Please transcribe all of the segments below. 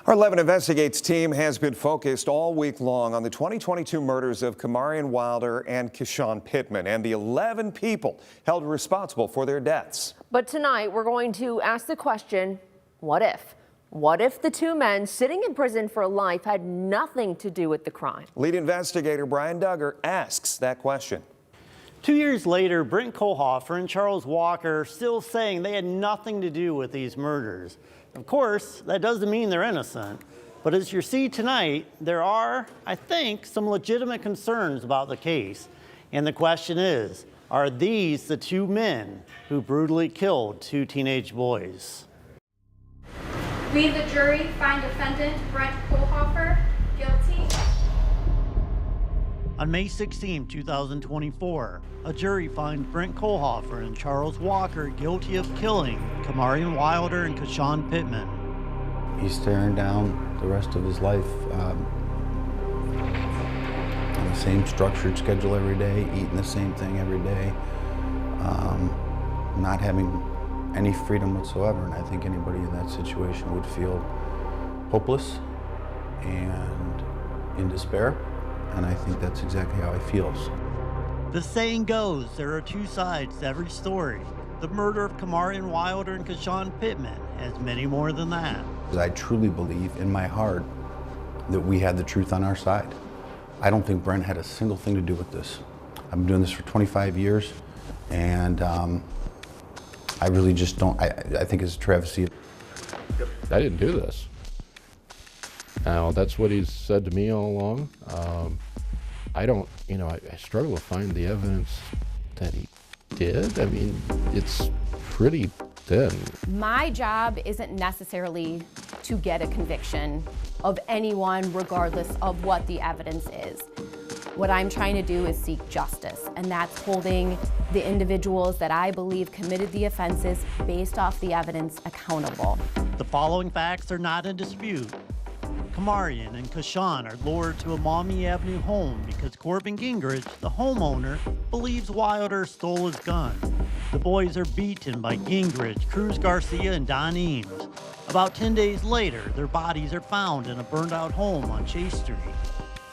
Our 11 Investigates team has been focused all week long on the 2022 murders of Kamarion Wilder and KyShawn Pittman and the 11 people held responsible for their deaths. But tonight we're going to ask the question, what if? What if the two men sitting in prison for life had nothing to do with the crime? Lead investigator Brian Duggar asks that question. 2 years later, Brent Kohlhofer and Charles Walker are still saying they had nothing to do with these murders. Of course, that doesn't mean they're innocent, but as you see tonight, there are, I think, some legitimate concerns about the case. And the question is, are these the two men who brutally killed two teenage boys? We, the jury, find defendant Brent Kohlhofer guilty. On May 16, 2024, a jury finds Brent Kohlhofer and Charles Walker guilty of killing Kamarion Wilder and KyShawn Pittman. He's staring down the rest of his life on the same structured schedule every day, eating the same thing every day, not having any freedom whatsoever. And I think anybody in that situation would feel hopeless and in despair. And I think that's exactly how he feels. The saying goes, there are two sides to every story. The murder of Kamarion Wilder and KyShawn Pittman has many more than that. I truly believe in my heart that we had the truth on our side. I don't think Brent had a single thing to do with this. I've been doing this for 25 years, and I really just don't, I think it's a travesty. I didn't do this. Now, that's what he's said to me all along. I struggle to find the evidence that he did. I mean, it's pretty thin. My job isn't necessarily to get a conviction of anyone, regardless of what the evidence is. What I'm trying to do is seek justice, and that's holding the individuals that I believe committed the offenses based off the evidence accountable. The following facts are not in dispute. Kamarion and KyShawn are lured to a Maumee Avenue home because Corbin Gingrich, the homeowner, believes Wilder stole his gun. The boys are beaten by Gingrich, Cruz Garcia, and Don Eames. About 10 days later, their bodies are found in a burned-out home on Chase Street.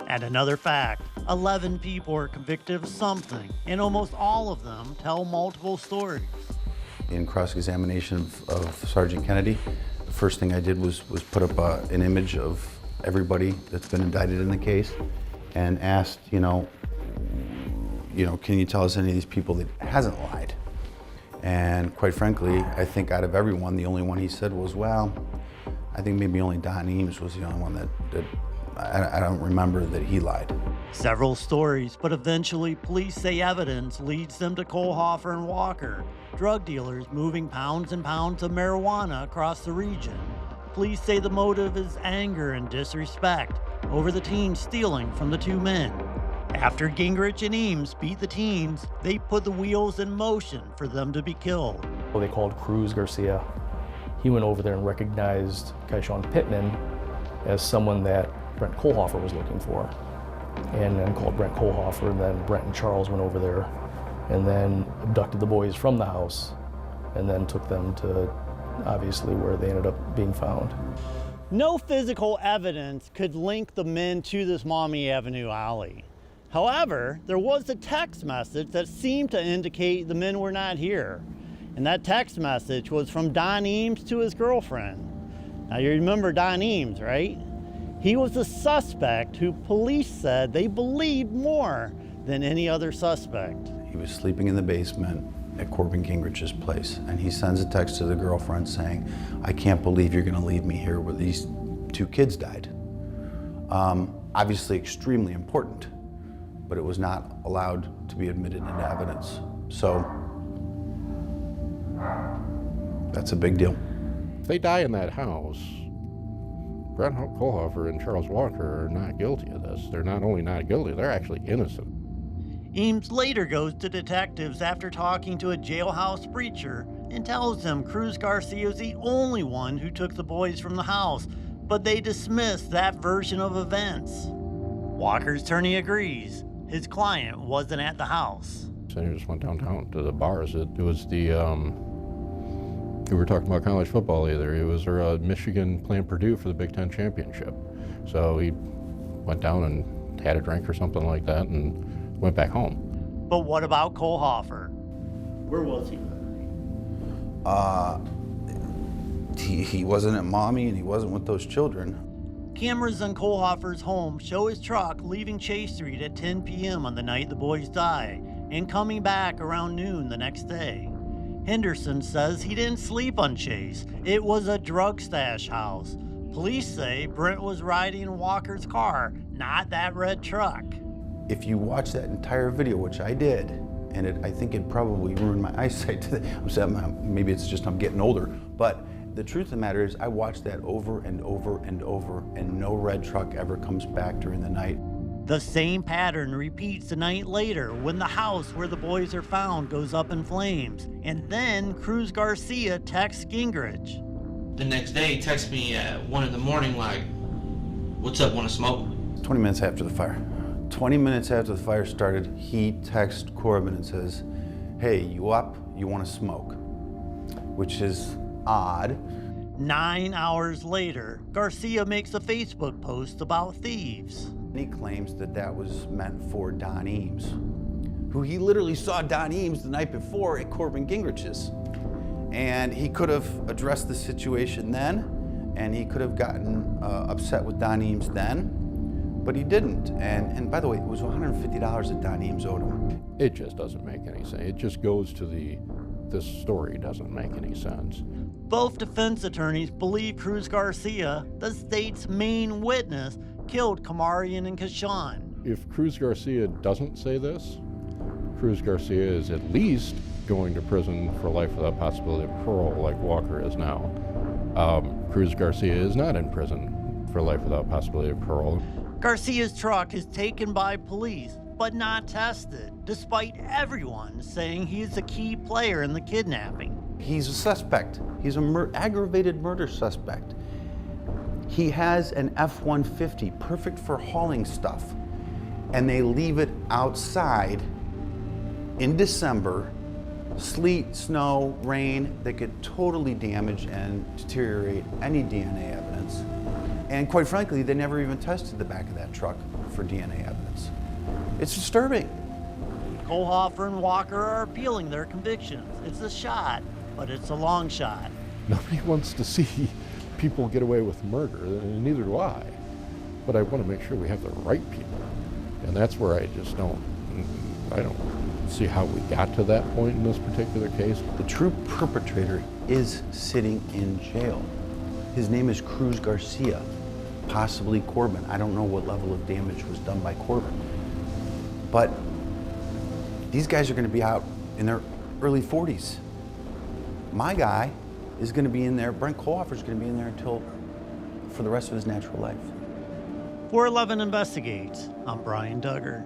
And another fact, 11 people are convicted of something, and almost all of them tell multiple stories. In cross-examination of Sergeant Kennedy, the first thing I did was put up an image of everybody that's been indicted in the case and asked, can you tell us any of these people that hasn't lied? And quite frankly, I think out of everyone, the only one he said was, well, I think maybe only Don Eames was the only one that I don't remember that he lied. Several stories, but eventually police say evidence leads them to Kohlhofer and Walker, drug dealers moving pounds and pounds of marijuana across the region. Police say the motive is anger and disrespect over the teens stealing from the two men. After Gingrich and Eames beat the teens, they put the wheels in motion for them to be killed. Well, they called Cruz Garcia. He went over there and recognized KyShawn Pittman as someone that Brent Kohlhofer was looking for, and then called Brent Kohlhofer, and then Brent and Charles went over there and then abducted the boys from the house and then took them to, obviously, where they ended up being found. No physical evidence could link the men to this Maumee Avenue alley. However, there was a text message that seemed to indicate the men were not here. And that text message was from Don Eames to his girlfriend. Now you remember Don Eames, right? He was a suspect who police said they believed more than any other suspect. He was sleeping in the basement at Corbin Gingrich's place, and he sends a text to the girlfriend saying, I can't believe you're gonna leave me here where these two kids died. Obviously extremely important, but it was not allowed to be admitted into evidence. So that's a big deal. If they die in that house, Brent Kohlhofer and Charles Walker are not guilty of this. They're not only not guilty, they're actually innocent. Eames later goes to detectives after talking to a jailhouse preacher and tells them Cruz Garcia is the only one who took the boys from the house, but they dismiss that version of events. Walker's attorney agrees. His client wasn't at the house. So he just went downtown to the bars. It was the We were talking about college football either. It was Michigan playing Purdue for the Big Ten championship. So he went down and had a drink or something like that and went back home. But what about Kohlhofer? Where was he? He wasn't at mommy and he wasn't with those children. Cameras in Kohlhofer's home show his truck leaving Chase Street at 10 p.m. on the night the boys died and coming back around noon the next day. Henderson says he didn't sleep on Chase. It was a drug stash house. Police say Brent was riding in Walker's car, not that red truck. If you watch that entire video, which I did, and I think it probably ruined my eyesight. Maybe it's just I'm getting older, but the truth of the matter is I watched that over and over and over, and no red truck ever comes back during the night. The same pattern repeats a night later when the house where the boys are found goes up in flames. And then Cruz Garcia texts Gingrich. The next day, he texts me at 1 in the morning like, "What's up, wanna smoke?" 20 minutes after the fire. 20 minutes after the fire started, he texts Corbin and says, "Hey, you up? You wanna smoke?" Which is odd. 9 hours later, Garcia makes a Facebook post about thieves. He claims that that was meant for Don Eames, who he literally saw Don Eames the night before at Corbin Gingrich's. And he could have addressed the situation then, and he could have gotten upset with Don Eames then, but he didn't. And by the way, it was $150 that Don Eames owed him. It just doesn't make any sense. It just goes to this story doesn't make any sense. Both defense attorneys believe Cruz Garcia, the state's main witness, killed Kamarian and KyShawn. If Cruz Garcia doesn't say this, Cruz Garcia is at least going to prison for life without possibility of parole like Walker is now. Cruz Garcia is not in prison for life without possibility of parole. Garcia's truck is taken by police, but not tested, despite everyone saying he's a key player in the kidnapping. He's a suspect. He's an aggravated murder suspect. He has an F-150, perfect for hauling stuff, and they leave it outside in December, sleet, snow, rain, that could totally damage and deteriorate any DNA evidence. And quite frankly, they never even tested the back of that truck for DNA evidence. It's disturbing. Kohlhofer and Walker are appealing their convictions. It's a shot, but it's a long shot. Nobody wants to see people get away with murder, and neither do I. But I want to make sure we have the right people. And that's where I don't see how we got to that point in this particular case. The true perpetrator is sitting in jail. His name is Cruz Garcia, possibly Corbin. I don't know what level of damage was done by Corbin. But these guys are going to be out in their early 40s. My guy is going to be in there, Brent Kohlhofer is going to be in there for the rest of his natural life. 411 Investigates. I'm Brian Duggar.